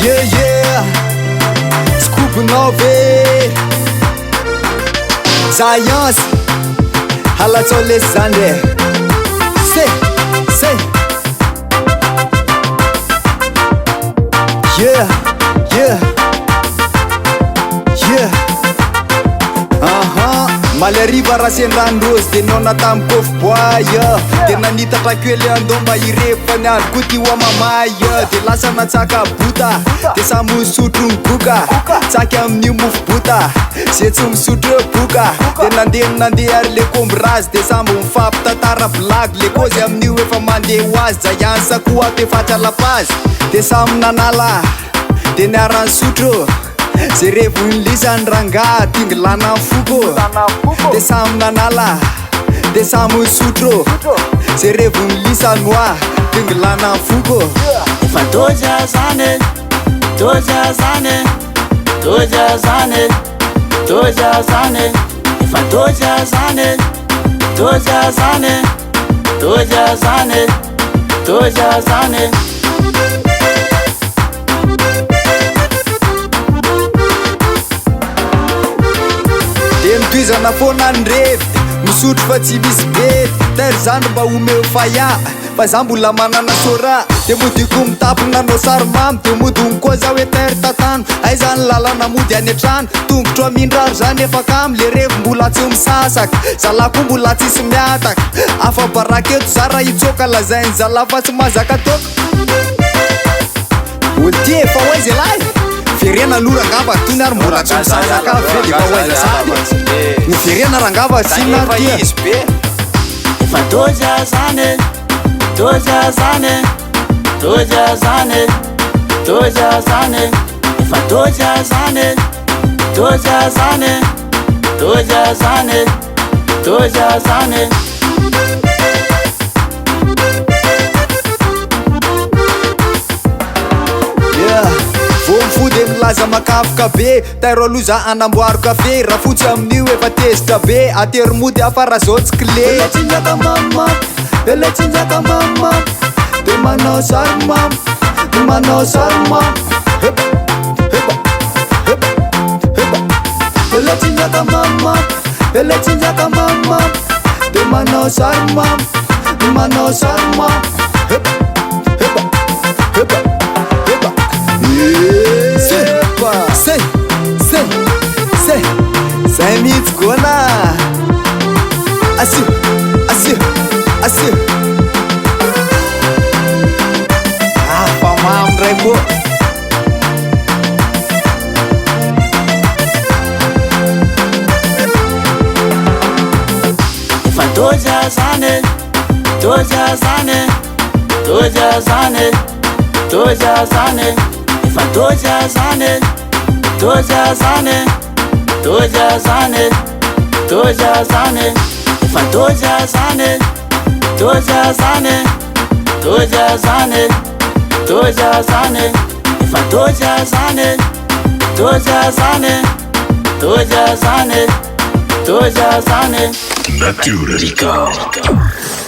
yeah Scoop nove Science Halatso lesande Say Yeah Malariva raha sendrandrozy de nona tamy kofboaya de nanitatra kely andomba irepany ary koa ty oa mamaya de lasa natsaka bota de samy misotro ny goka tsaky amin'io mofo bota ze tsy misotro boka de nandeha ary le kombrazy de samby mifampitantara blague le kozy amin'io efa mandeha hoazy jayansa koa ampefatsa lapazy de samy nanala de niarany sotro ze revony lisany ranga tingilana foko de samy nanala de samy misotro ze revony lisany oa tingilana foko efa toja zane efa toja zane efa toja zane de mitoizana foana ny revy misotro fa tsy misy be tary zany mba omeo faya fa za mbola manana sora de modiko mitapona anao saromamy de modiny koa za hoe tary tatano ay zany lalana mody any an-trano tongotro amindraro zany efa kamy le revy mbola tsy misasaka zalako mbola tsisy miataka afa-baraka eto za raha itsoka lazainy zala fa tsy mazaka toka ody efa hoaizy lahy Ferena lura ngava tuni ar mbola tsy misasaka vedy fa hoaiza sady ny ferena raha ngava sinna tia efa toja zane efa toja zane Fode milaza makafoka be tairo aloza anamboaro kafe raha fotsy amin'io efa tezitra be atery mody afara zao tsy clé eletsinjaka mama de manao sary mama de manao sary mama eletsinjaka mama de manao sary mama de manao sary mama Say mihitsy gona asio afa mamy ray koa efa toja zane efa toja zane efa toja zane Natura Rico.